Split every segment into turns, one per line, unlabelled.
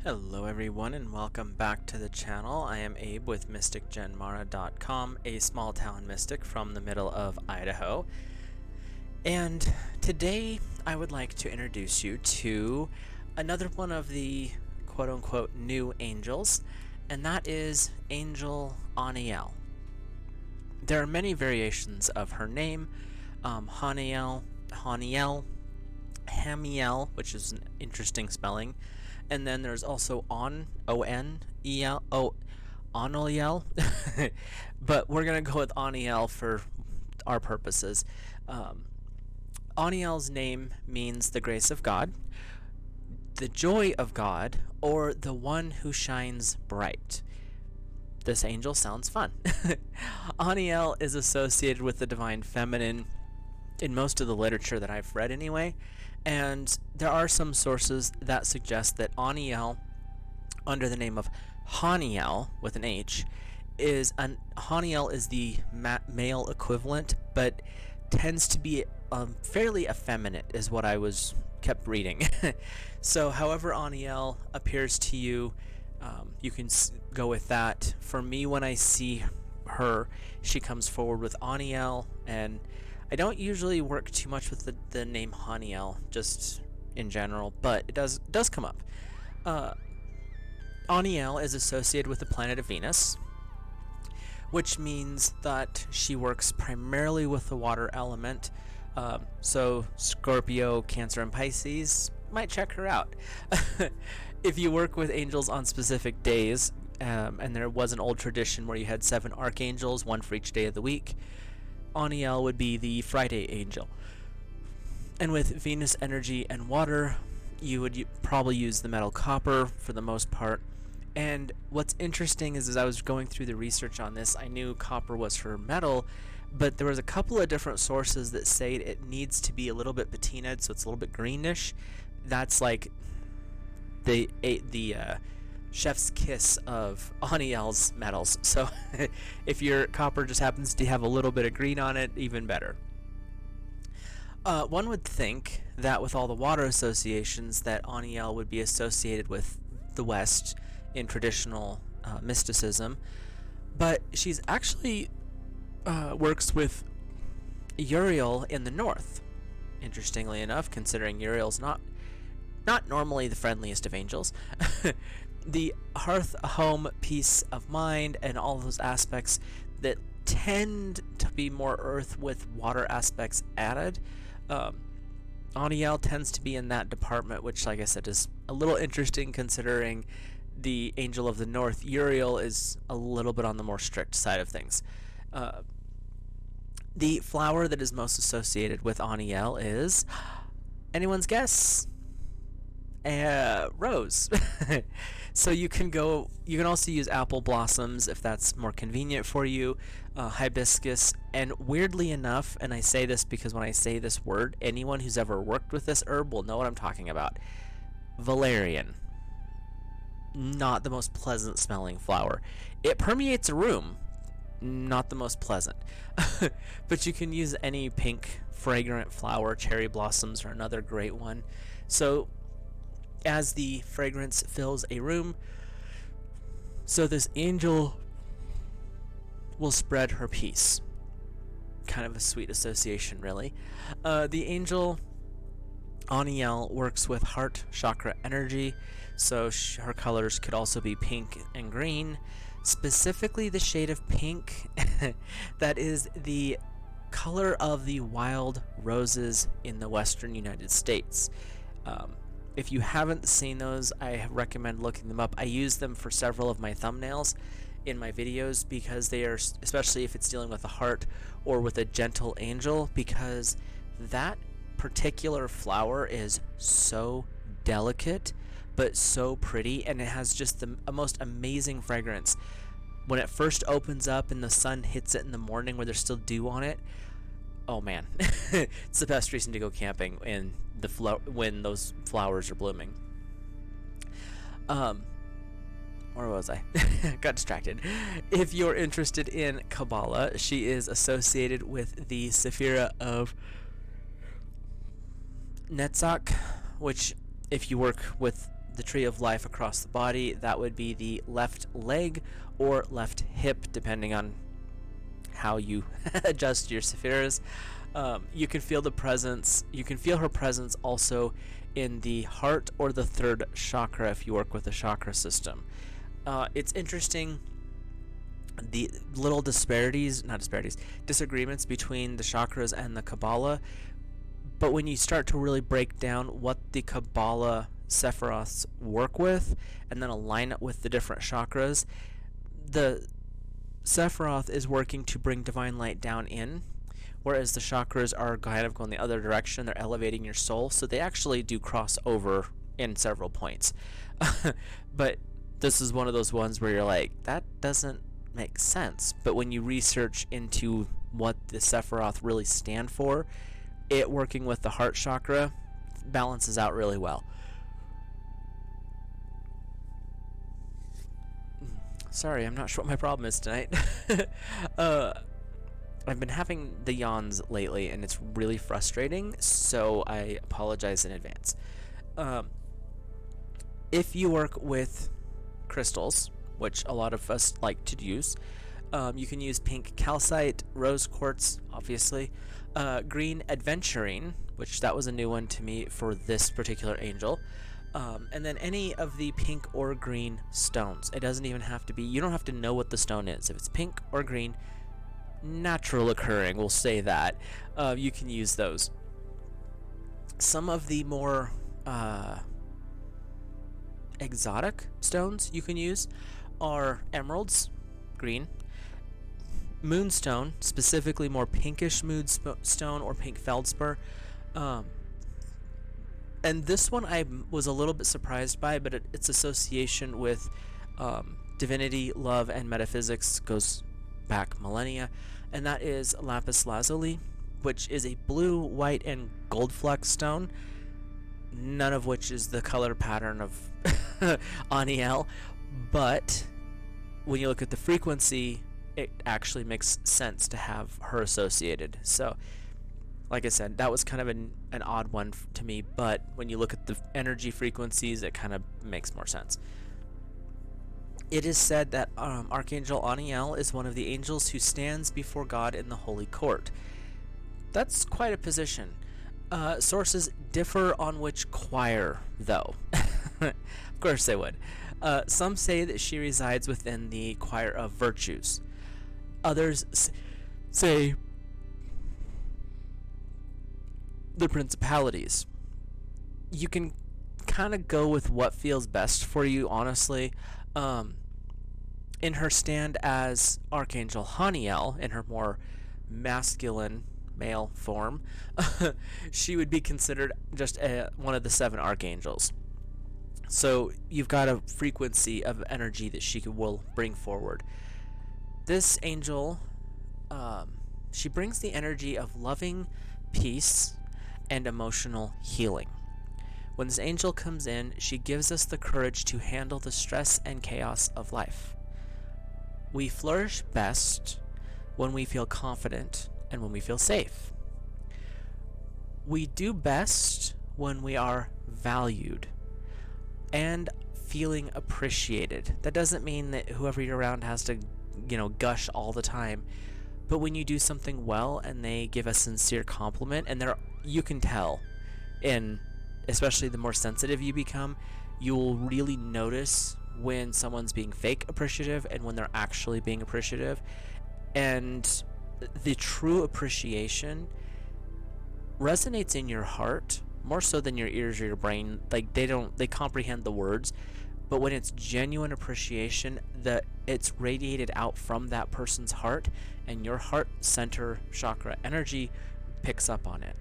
Hello everyone and welcome back to the channel. I am Abe with MysticGenMara.com, a small town mystic from the middle of Idaho. And today I would like to introduce you to another one of the quote-unquote new angels, and that is Angel Anael. There are many variations of her name, Haniel, Hamiel, which is an interesting spelling, and then there's also O-N-E-L, Anael, but we're going to go with Anael for our purposes. Anael's name means the grace of God, the joy of God, or the one who shines bright. This angel sounds fun. Anael is associated with the divine feminine in most of the literature that I've read anyway, and there are some sources that suggest that Anael, under the name of Haniel with an H, Haniel is the male equivalent, but tends to be fairly effeminate, is what I kept reading. So however Anael appears to you, you can go with that. For me, when I see her, she comes forward with Anael, and I don't usually work too much with the name Anael, just in general, but it does come up. Anael is associated with the planet of Venus, which means that she works primarily with the water element. So Scorpio, Cancer, and Pisces might check her out. If you work with angels on specific days, and there was an old tradition where you had 7 archangels, one for each day of the week, Anael would be the Friday angel. And with Venus energy and water, you would probably use the metal copper for the most part. And what's interesting is, as I was going through the research on this, I knew copper was her metal, but there was a couple of different sources that say it needs to be a little bit patinaed, so it's a little bit greenish. That's like the chef's kiss of Anael's metals. So if your copper just happens to have a little bit of green on it, even better. One would think that with all the water associations that Anael would be associated with the West in traditional mysticism, but she's actually works with Uriel in the north, interestingly enough, considering Uriel's not normally the friendliest of angels. The hearth, home, peace of mind, and all those aspects that tend to be more earth with water aspects added. Anael tends to be in that department, which, like I said, is a little interesting considering the angel of the north, Uriel, is a little bit on the more strict side of things. The flower that is most associated with Anael is, anyone's guess? Rose. So you can also use apple blossoms if that's more convenient for you, hibiscus, and weirdly enough, and I say this because when I say this word, anyone who's ever worked with this herb will know what I'm talking about, valerian. Not the most pleasant smelling flower. It permeates a room, not the most pleasant. But you can use any pink fragrant flower. Cherry blossoms are another great one. So as the fragrance fills a room, so this angel will spread her peace. Kind of a sweet association, really. The angel Anael works with heart chakra energy, so her colors could also be pink and green. Specifically the shade of pink that is the color of the wild roses in the western United States. If you haven't seen those, I recommend looking them up. I use them for several of my thumbnails in my videos because they are, especially if it's dealing with a heart or with a gentle angel, because that particular flower is so delicate but so pretty, and it has just the most amazing fragrance. When it first opens up and the sun hits it in the morning where there's still dew on it, oh man, it's the best reason to go camping when those flowers are blooming. Where was I? Got distracted. If you're interested in Kabbalah, she is associated with the Sephira of Netzach, which, if you work with the tree of life across the body, that would be the left leg or left hip, depending on how you adjust your spheres. You can feel the presence. You can feel her presence also in the heart or the third chakra if you work with the chakra system. It's interesting, the little disagreements between the chakras and the Kabbalah. But when you start to really break down what the Kabbalah Sephiroths work with and then align it with the different chakras, the Sephiroth is working to bring divine light down in, whereas the chakras are kind of going the other direction. They're elevating your soul, so they actually do cross over in several points. But this is one of those ones where you're like, that doesn't make sense. But when you research into what the Sephiroth really stand for, it working with the heart chakra balances out really well. Sorry, I'm not sure what my problem is tonight. I've been having the yawns lately, and it's really frustrating, so I apologize in advance. If you work with crystals, which a lot of us like to use, you can use pink calcite, rose quartz, obviously, green adventurine, which that was a new one to me for this particular angel, and then any of the pink or green stones. It doesn't even have to be, you don't have to know what the stone is. If it's pink or green, natural occurring, we'll say that, you can use those. Some of the more exotic stones you can use are emeralds, green, moonstone, specifically more pinkish moonstone or pink feldspar. And this one I was a little bit surprised by, but its association with divinity, love, and metaphysics goes back millennia, and that is lapis lazuli, which is a blue, white, and gold flex stone, none of which is the color pattern of Anael, but when you look at the frequency, it actually makes sense to have her associated. So, like I said, that was kind of an odd one to me, but when you look at the energy frequencies, it kind of makes more sense. It is said that Archangel Anael is one of the angels who stands before God in the Holy Court. That's quite a position. Sources differ on which choir, though. Of course they would. Some say that she resides within the choir of virtues. Others say the principalities. You can kind of go with what feels best for you, honestly. In her stand as Archangel Haniel, in her more masculine male form, she would be considered just one of the 7 archangels. So you've got a frequency of energy that she will bring forward. This angel, she brings the energy of loving, peace, and emotional healing. When this angel comes in, she gives us the courage to handle the stress and chaos of life. We flourish best when we feel confident and when we feel safe. We do best when we are valued and feeling appreciated. That doesn't mean that whoever you're around has to, gush all the time. But when you do something well and they give a sincere compliment, and you can tell, and especially the more sensitive you become, you will really notice when someone's being fake appreciative and when they're actually being appreciative. And the true appreciation resonates in your heart more so than your ears or your brain. Like they comprehend the words, but when it's genuine appreciation, it's radiated out from that person's heart, and your heart center chakra energy picks up on it.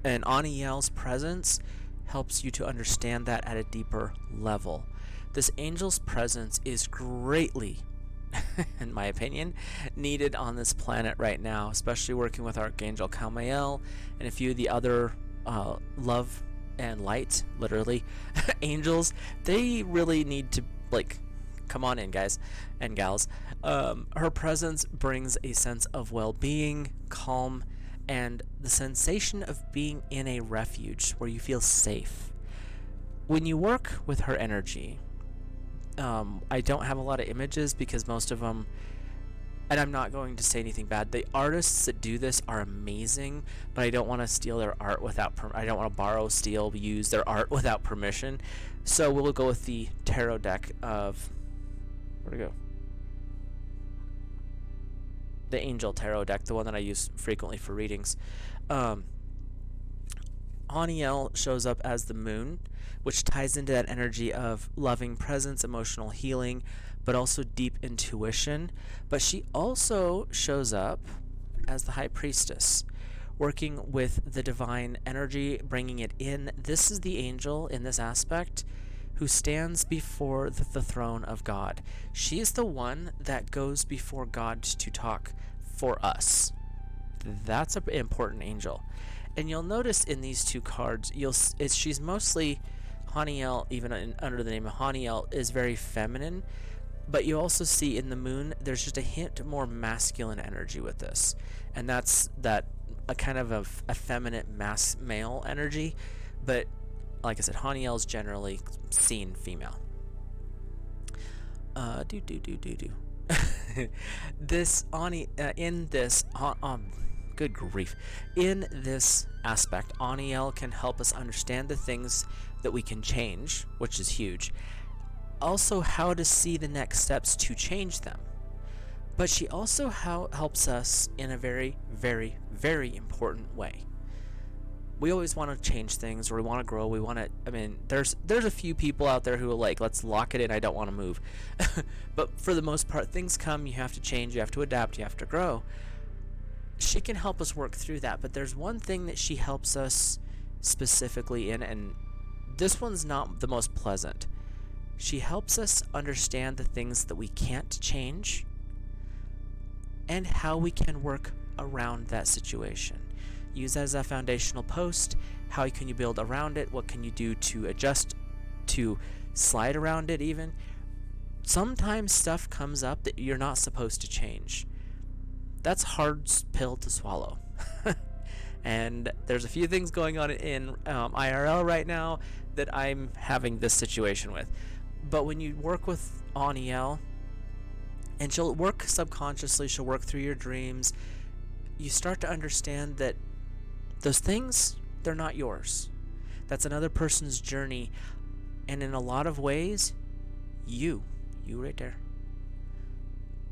And Anael's presence helps you to understand that at a deeper level. This angel's presence is greatly, in my opinion, needed on this planet right now, especially working with Archangel Kamael and a few of the other love and light, literally, angels. They really need to, come on in, guys and gals. Her presence brings a sense of well-being, calm, and the sensation of being in a refuge where you feel safe. When you work with her energy, I don't have a lot of images because most of them, and I'm not going to say anything bad. The artists that do this are amazing, but I don't want to steal their art without. I don't want to borrow, steal, use their art without permission. So we'll go with the tarot deck of. Where'd it go? The Angel Tarot deck, the one that I use frequently for readings. Anael shows up as the moon, which ties into that energy of loving presence, emotional healing, but also deep intuition. But she also shows up as the high priestess, working with the divine energy, bringing it in. This is the angel in this aspect who stands before the throne of God. She is the one that goes before God to talk for us. That's an important angel. And you'll notice in these two cards, she's mostly Anael, even under the name of Anael, is very feminine. But you also see in the moon, there's just a hint more masculine energy with this. And that's a kind of a effeminate male energy. But like I said, Anael is generally seen female. This in this good grief. In this aspect, Anael can help us understand the things that we can change, which is huge. Also, how to see the next steps to change them. But she also helps us in a very, very, very important way. We always want to change things, or we want to grow. We want to. I mean, there's a few people out there who are like, let's lock it in. I don't want to move. But for the most part, things come. You have to change. You have to adapt. You have to grow. She can help us work through that. But there's one thing that she helps us specifically in, and this one's not the most pleasant. She helps us understand the things that we can't change and how we can work around that situation. Use as a foundational post. How can you build around it? What can you do to adjust, to slide around it even? Sometimes stuff comes up that you're not supposed to change. That's a hard pill to swallow. And there's a few things going on in IRL right now that I'm having this situation with. But when you work with Anael, and she'll work subconsciously, she'll work through your dreams, you start to understand that those things, they're not yours. That's another person's journey. And in a lot of ways, you right there,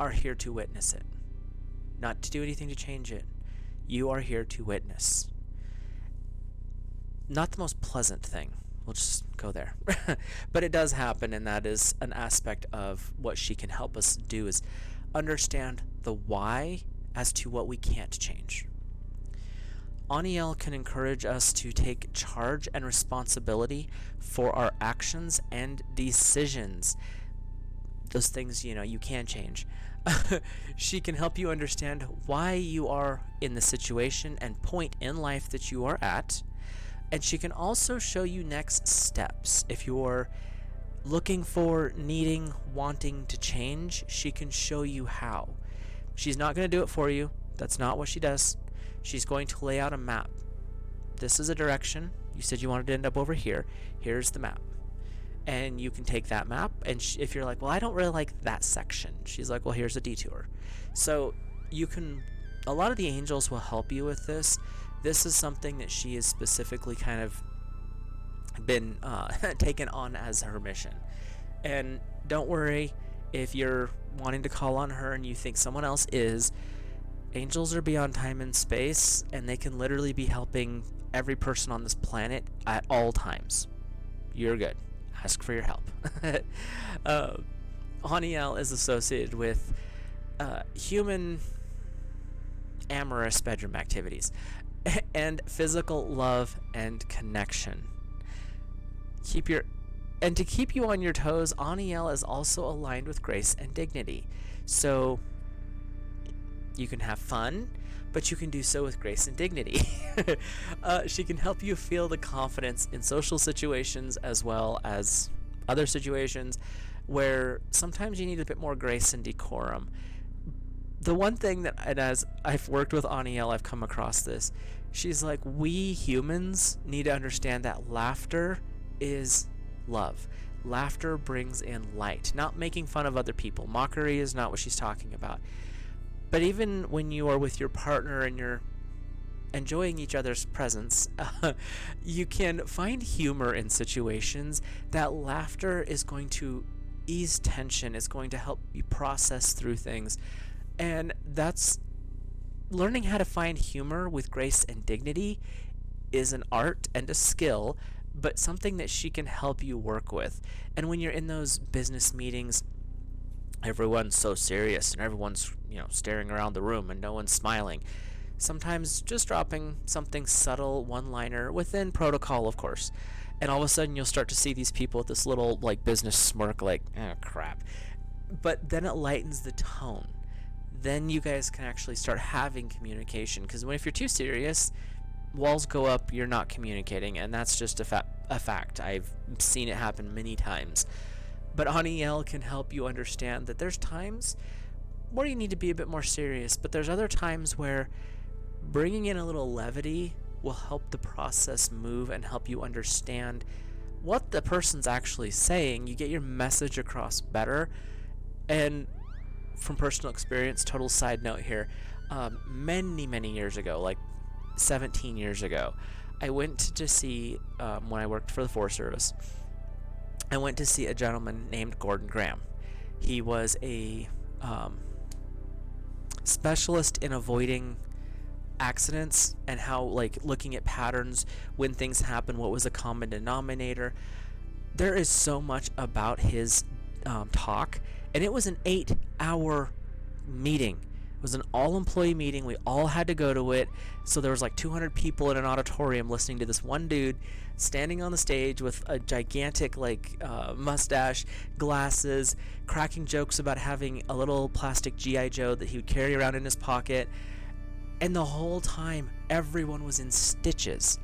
are here to witness it. Not to do anything to change it. You are here to witness. Not the most pleasant thing. We'll just go there. But it does happen, and that is an aspect of what she can help us do, is understand the why as to what we can't change. Anael can encourage us to take charge and responsibility for our actions and decisions. Those things, you can change. She can help you understand why you are in the situation and point in life that you are at. And she can also show you next steps. If you're looking for, needing, wanting to change, she can show you how. She's not going to do it for you. That's not what she does. She's going to lay out a map. This is a direction. You said you wanted to end up over here. Here's the map. And you can take that map, and if you're like, well, I don't really like that section, she's like, well, here's a detour. So a lot of the angels will help you with this. This is something that she has specifically kind of been taken on as her mission. And don't worry if you're wanting to call on her and you think someone else is. Angels are beyond time and space, and they can literally be helping every person on this planet at all times. You're good. Ask for your help. Anael is associated with human amorous bedroom activities and physical love and connection. To keep you on your toes, Anael is also aligned with grace and dignity. So you can have fun, but you can do so with grace and dignity. She can help you feel the confidence in social situations as well as other situations where sometimes you need a bit more grace and decorum. The one thing that, and as I've worked with Anael, I've come across this. She's like, we humans need to understand that laughter is love. Laughter brings in light, not making fun of other people. Mockery is not what she's talking about. But even when you are with your partner and you're enjoying each other's presence, you can find humor in situations. That laughter is going to ease tension, it's going to help you process through things. And that's learning how to find humor with grace and dignity is an art and a skill, but something that she can help you work with. And when you're in those business meetings, everyone's so serious and everyone's, staring around the room and no one's smiling. Sometimes just dropping something subtle, one-liner within protocol, of course. And all of a sudden you'll start to see these people with this little business smirk oh crap. But then it lightens the tone. Then you guys can actually start having communication, because if you're too serious, walls go up, you're not communicating, and that's just a fact. I've seen it happen many times. But Anael can help you understand that there's times where you need to be a bit more serious, but there's other times where bringing in a little levity will help the process move and help you understand what the person's actually saying. You get your message across better. And from personal experience, total side note here, many years ago, 17 years ago, I went to see, when I worked for the Forest Service, I went to see a gentleman named Gordon Graham. He was a specialist in avoiding accidents and how, looking at patterns when things happen, what was a common denominator. There is so much about his talk, and it was an 8-hour meeting. It was an all-employee meeting. We all had to go to it. So there was 200 people in an auditorium listening to this one dude standing on the stage with a gigantic mustache, glasses, cracking jokes about having a little plastic G.I. Joe that he would carry around in his pocket. And the whole time, everyone was in stitches.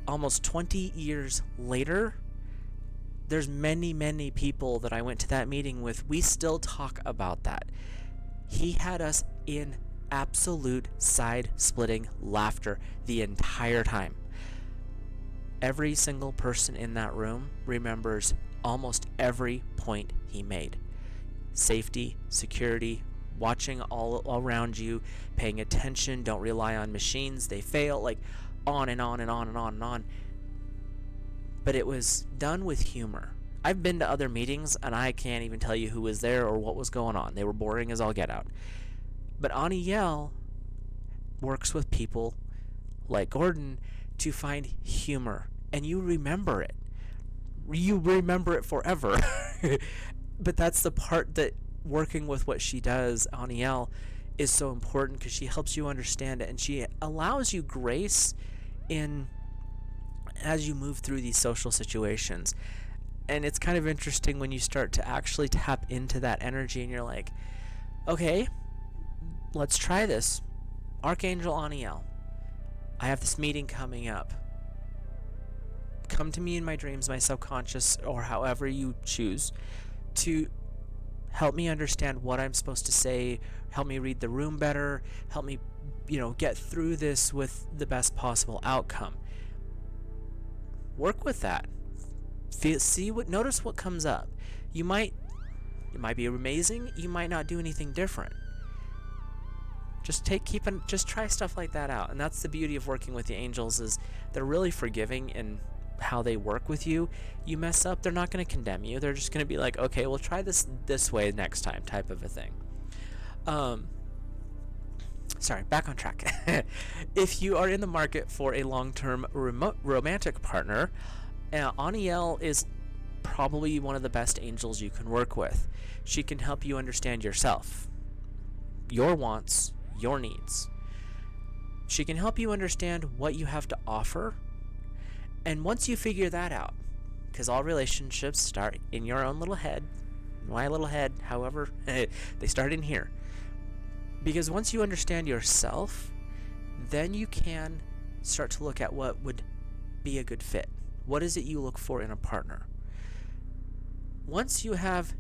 Almost 20 years later, there's many people that I went to that meeting with. We still talk about that. He had us in absolute side-splitting laughter the entire time. Every single person in that room remembers almost every point he made. Safety, security, watching all around you, paying attention, don't rely on machines, they fail, on and on and on and on and on. But it was done with humor. I've been to other meetings and I can't even tell you who was there or what was going on. They were boring as all get out. But Anael works with people like Gordon to find humor, and you remember it. You remember it forever. But that's the part that working with what she does, Anael, is so important, because she helps you understand it and she allows you grace in as you move through these social situations. And it's kind of interesting when you start to actually tap into that energy and you're like, okay, let's try this. Archangel Anael, I have this meeting coming up. Come to me in my dreams, my subconscious, or however you choose, to help me understand what I'm supposed to say, help me read the room better, help me, get through this with the best possible outcome. Work with that. Notice what comes up. It might be amazing, you might not do anything different. Just try stuff like that out. And that's the beauty of working with the angels, is they're really forgiving in how they work with you. You mess up, they're not going to condemn you. They're just going to be like, okay, we'll try this way next time, type of a thing. Sorry, back on track. If you are in the market for a long-term romantic partner, Anael is probably one of the best angels you can work with. She can help you understand yourself, your wants, your needs. She can help you understand what you have to offer. And once you figure that out, because all relationships start in your own little head, my little head, however, they start in here. Because once you understand yourself, then you can start to look at what would be a good fit. What is it you look for in a partner? Once you have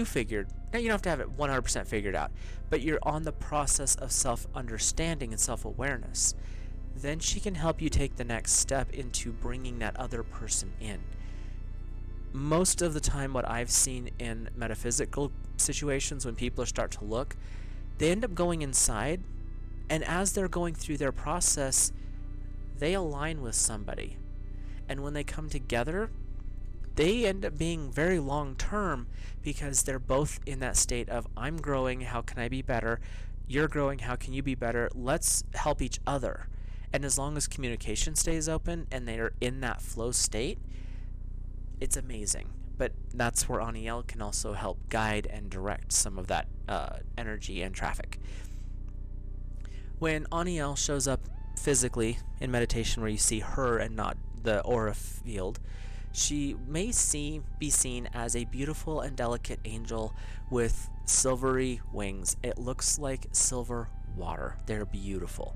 figured, now you don't have to have it 100% figured out, but you're on the process of self-understanding and self-awareness, then she can help you take the next step into bringing that other person in. Most of the time, what I've seen in metaphysical situations, when people start to look, they end up going inside, and as they're going through their process, they align with somebody. And when they come together, they end up being very long term, because they're both in that state of, I'm growing, how can I be better? You're growing, how can you be better? Let's help each other. And as long as communication stays open and they're in that flow state, it's amazing. But that's where Anael can also help guide and direct some of that energy and traffic. When Anael shows up physically in meditation, where you see her and not the aura field, she may be seen as a beautiful and delicate angel with silvery wings. It looks like silver water. They're beautiful.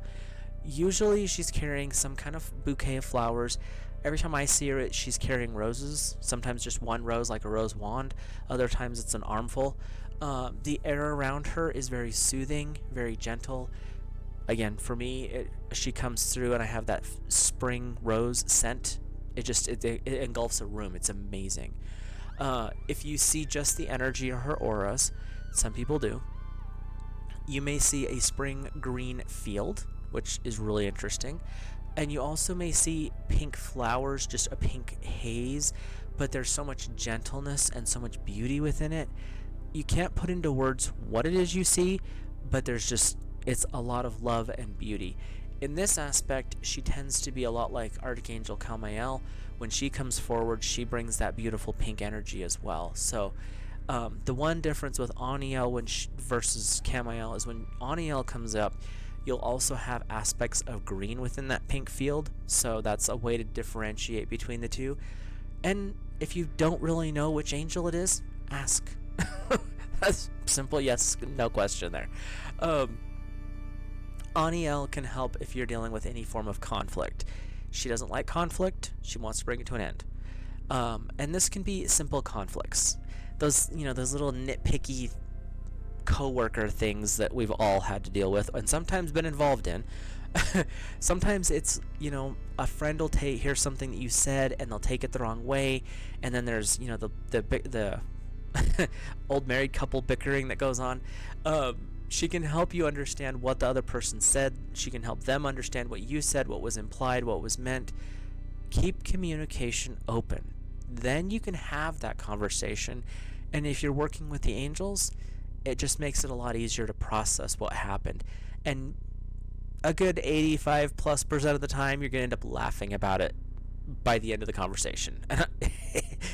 Usually she's carrying some kind of bouquet of flowers. Every time I see her, she's carrying roses, sometimes just one rose, like a rose wand. Other times it's an armful. The air around her is very soothing, very gentle. Again, for me, she comes through and I have that spring rose scent. It engulfs a room. It's amazing. If you see just the energy of her auras, some people do, you may see a spring green field, which is really interesting. And you also may see pink flowers, just a pink haze, but there's so much gentleness and so much beauty within it. You can't put into words what it is you see, but it's a lot of love and beauty. In this aspect, she tends to be a lot like Archangel Anael. When she comes forward, she brings that beautiful pink energy as well. So the one difference with Anael versus Anael is when Anael comes up, you'll also have aspects of green within that pink field. So that's a way to differentiate between the two. And if you don't really know which angel it is, ask. That's simple, yes, no question there. Anael can help if you're dealing with any form of conflict. She doesn't like conflict. She wants to bring it to an end. And this can be simple conflicts. Those little nitpicky coworker things that we've all had to deal with and sometimes been involved in. Sometimes it's, a friend will hear something that you said and they'll take it the wrong way. And then there's, the old married couple bickering that goes on. She can help you understand what the other person said. She can help them understand what you said, what was implied, what was meant. Keep communication open. Then you can have that conversation. And if you're working with the angels, it just makes it a lot easier to process what happened. And a good 85+% of the time, you're going to end up laughing about it by the end of the conversation.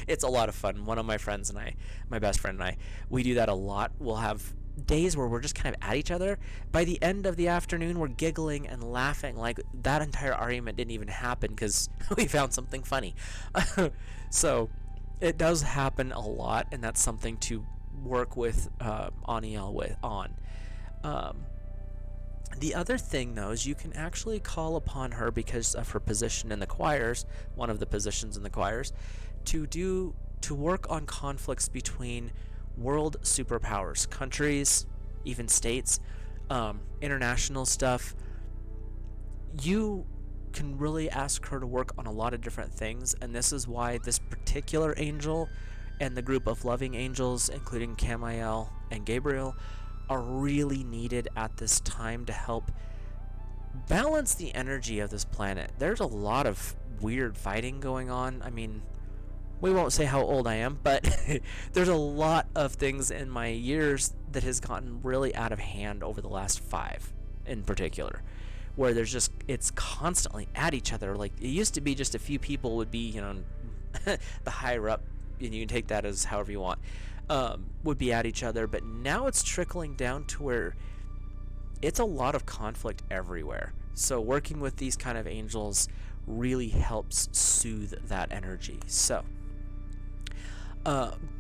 It's a lot of fun. One of my friends and I, my best friend and I, we do that a lot. We'll have days where we're just kind of at each other. By the end of the afternoon, we're giggling and laughing like that entire argument didn't even happen because we found something funny. So it does happen a lot, and that's something to work with Anael on. The other thing, though, is you can actually call upon her because of her position in the choirs, one of the positions in the choirs, to work on conflicts between world superpowers, countries, even states, international stuff. You can really ask her to work on a lot of different things, and this is why this particular angel and the group of loving angels, including Anael and Gabriel, are really needed at this time to help balance the energy of this planet. There's a lot of weird fighting going on. I mean, we won't say how old I am, but there's a lot of things in my years that has gotten really out of hand over the last 5 in particular, where it's constantly at each other. Like, it used to be just a few people would be, the higher up, and you can take that as however you want, would be at each other, but now it's trickling down to where it's a lot of conflict everywhere. So working with these kind of angels really helps soothe that energy. So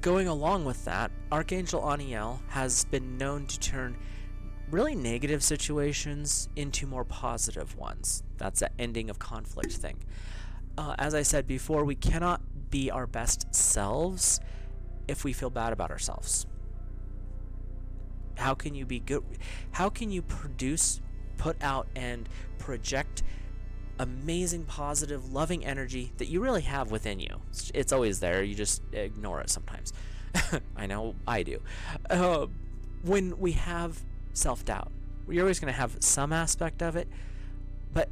going along with that, Archangel Anael has been known to turn really negative situations into more positive ones. That's that ending of conflict thing. As I said before, we cannot be our best selves if we feel bad about ourselves. How can you be good? How can you produce, put out, and project amazing, positive, loving energy that you really have within you. It's always there. You just ignore it sometimes. I know I do. When we have self-doubt, you're always going to have some aspect of it, but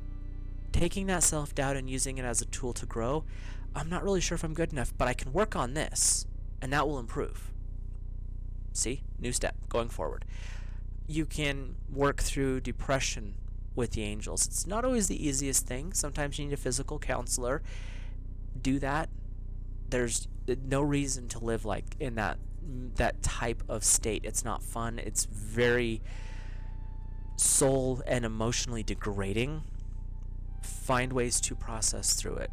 taking that self-doubt and using it as a tool to grow, I'm not really sure if I'm good enough, but I can work on this, and that will improve. See? New step going forward. You can work through depression with the angels. It's not always the easiest thing. Sometimes you need a physical counselor. Do that. There's no reason to live like in that type of state. It's not fun. It's very soul and emotionally degrading. Find ways to process through it.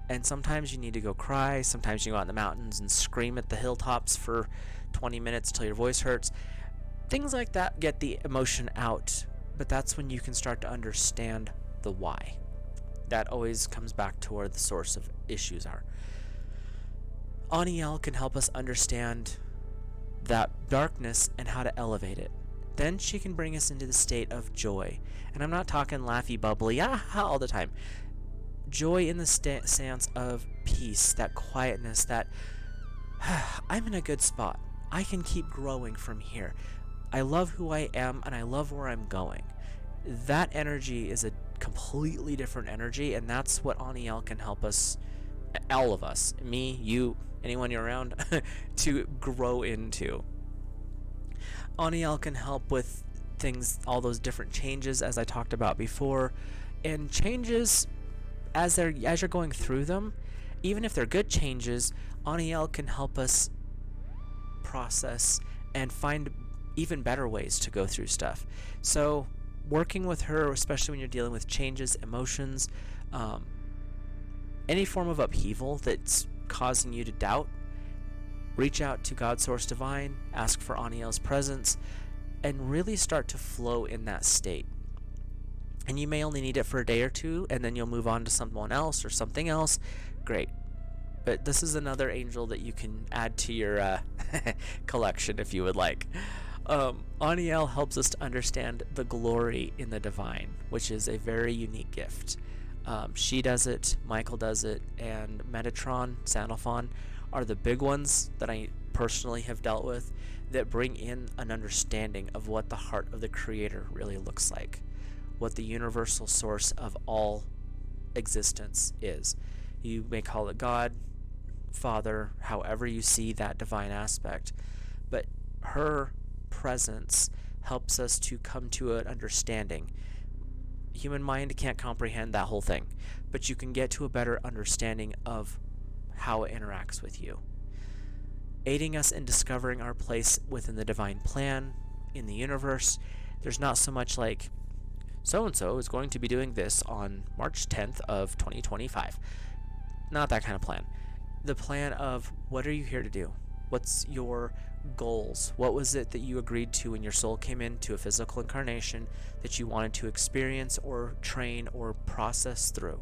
And sometimes you need to go cry. Sometimes you go out in the mountains and scream at the hilltops for 20 minutes till your voice hurts. Things like that get the emotion out, but that's when you can start to understand the why. That always comes back to where the source of issues are. Anael can help us understand that darkness and how to elevate it. Then she can bring us into the state of joy. And I'm not talking laughy, bubbly, all the time. Joy in the sense of peace, that quietness, that I'm in a good spot. I can keep growing from here. I love who I am and I love where I'm going. That energy is a completely different energy, and that's what Anael can help us, all of us, me, you, anyone you're around, to grow into. Anael can help with things, all those different changes as I talked about before, and changes as you're going through them. Even if they're good changes, Anael can help us process and find even better ways to go through stuff. So working with her, especially when you're dealing with changes, emotions, any form of upheaval that's causing you to doubt, reach out to God Source Divine, ask for Anael's presence, and really start to flow in that state. And you may only need it for a day or two, and then you'll move on to someone else or something else. Great. But this is another angel that you can add to your collection if you would like. Anael helps us to understand the glory in the divine, which is a very unique gift. She does it, Michael does it, and Metatron, Sandalphon are the big ones that I personally have dealt with that bring in an understanding of what the heart of the Creator really looks like, what the universal source of all existence is. You may call it God, Father, however you see that divine aspect, but her presence helps us to come to an understanding. Human mind can't comprehend that whole thing, but you can get to a better understanding of how it interacts with you, aiding us in discovering our place within the divine plan in the universe. There's not so much like so-and-so is going to be doing this on March 10th of 2025. Not that kind of plan. The plan of what are you here to do? What's your goals? What was it that you agreed to when your soul came into a physical incarnation that you wanted to experience or train or process through?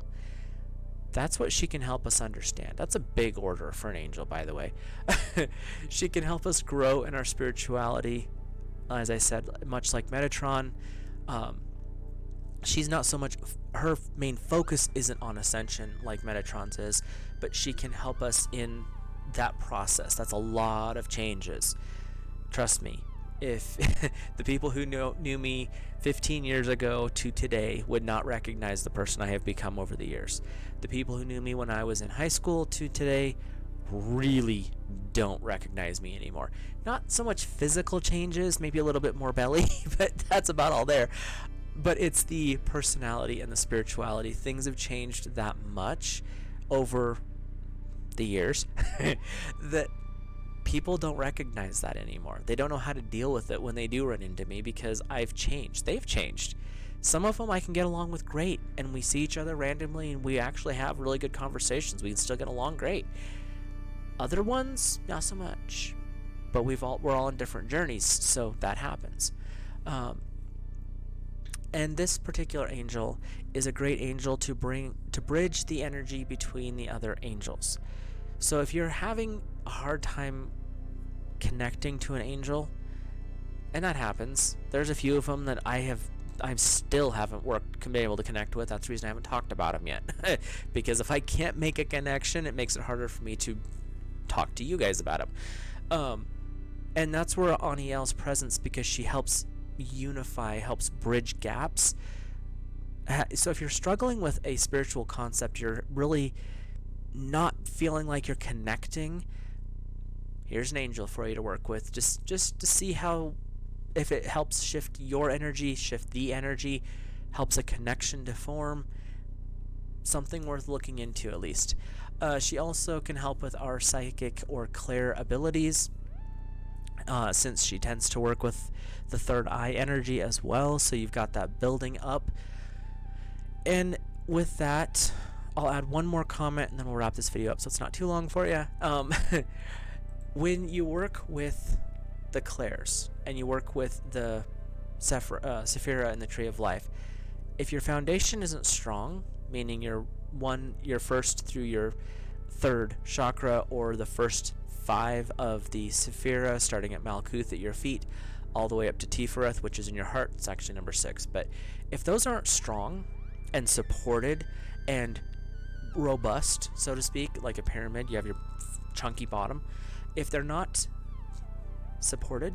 That's what she can help us understand. That's a big order for an angel, by the way. She can help us grow in our spirituality. As I said, much like Metatron, she's not so much, her main focus isn't on ascension like Metatron's is, but she can help us in that process. That's a lot of changes. Trust me, if the people who knew me 15 years ago to today would not recognize the person I have become over the years. The people who knew me when I was in high school to today really don't recognize me anymore. Not so much physical changes, maybe a little bit more belly, but that's about all there. But it's the personality and the spirituality. Things have changed that much over the years that people don't recognize that anymore. They don't know how to deal with it when they do run into me because I've changed. They've changed. Some of them I can get along with great, and we see each other randomly and we actually have really good conversations. We can still get along great. Other ones, not so much. But we're all on different journeys, so that happens. And this particular angel is a great angel to bridge the energy between the other angels. So if you're having a hard time connecting to an angel, and that happens, there's a few of them that I still haven't worked be able to connect with. That's the reason I haven't talked about them yet. Because if I can't make a connection, it makes it harder for me to talk to you guys about them. And that's where Anael's presence, because she helps unify, helps bridge gaps. So if you're struggling with a spiritual concept, you're really not feeling like you're connecting, here's an angel for you to work with, just to see how, if it helps shift your energy, shift the energy, helps a connection to form, something worth looking into at least. She also can help with our psychic or clair abilities, since she tends to work with the third eye energy as well, so you've got that building up. And with that, I'll add one more comment and then we'll wrap this video up so it's not too long for you. When you work with the clairs and you work with the Sephira and the Tree of Life, if your foundation isn't strong, meaning your first through your third chakra, or the first 5 of the Sephira starting at Malkuth at your feet all the way up to Tifereth, which is in your heart, it's actually number 6, but if those aren't strong and supported and robust, so to speak, like a pyramid, you have your chunky bottom, if they're not supported,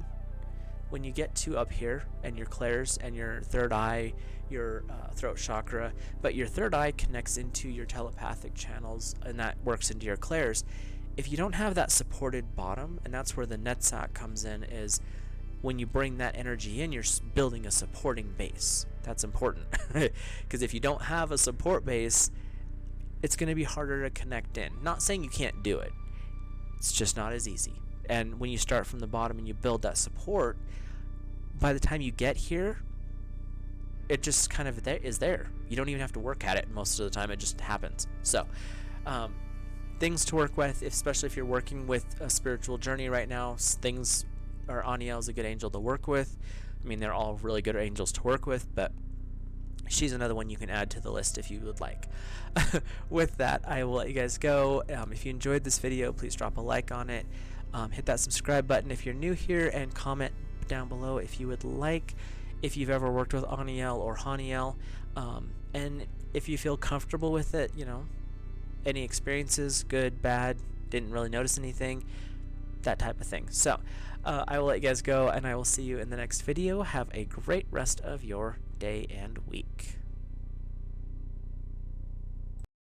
when you get to up here and your clairs and your third eye, your throat chakra, but your third eye connects into your telepathic channels and that works into your clairs. If you don't have that supported bottom, and that's where the Netzach comes in, is when you bring that energy in, you're building a supporting base. That's important, because if you don't have a support base, it's going to be harder to connect in. Not saying you can't do it, it's just not as easy. And when you start from the bottom and you build that support, by the time you get here, it just kind of is there. You don't even have to work at it most of the time, it just happens. So things to work with, especially if you're working with a spiritual journey right now, things, or Anael's a good angel to work with. I mean, they're all really good angels to work with, but she's another one you can add to the list if you would like. With that, I will let you guys go. If you enjoyed this video, please drop a like on it. Hit that subscribe button if you're new here, and comment down below if you would like, if you've ever worked with Anael or Haniel, and if you feel comfortable with it, you know, any experiences, good, bad, didn't really notice anything, that type of thing. So I will let you guys go, and I will see you in the next video. Have a great rest of your day and week.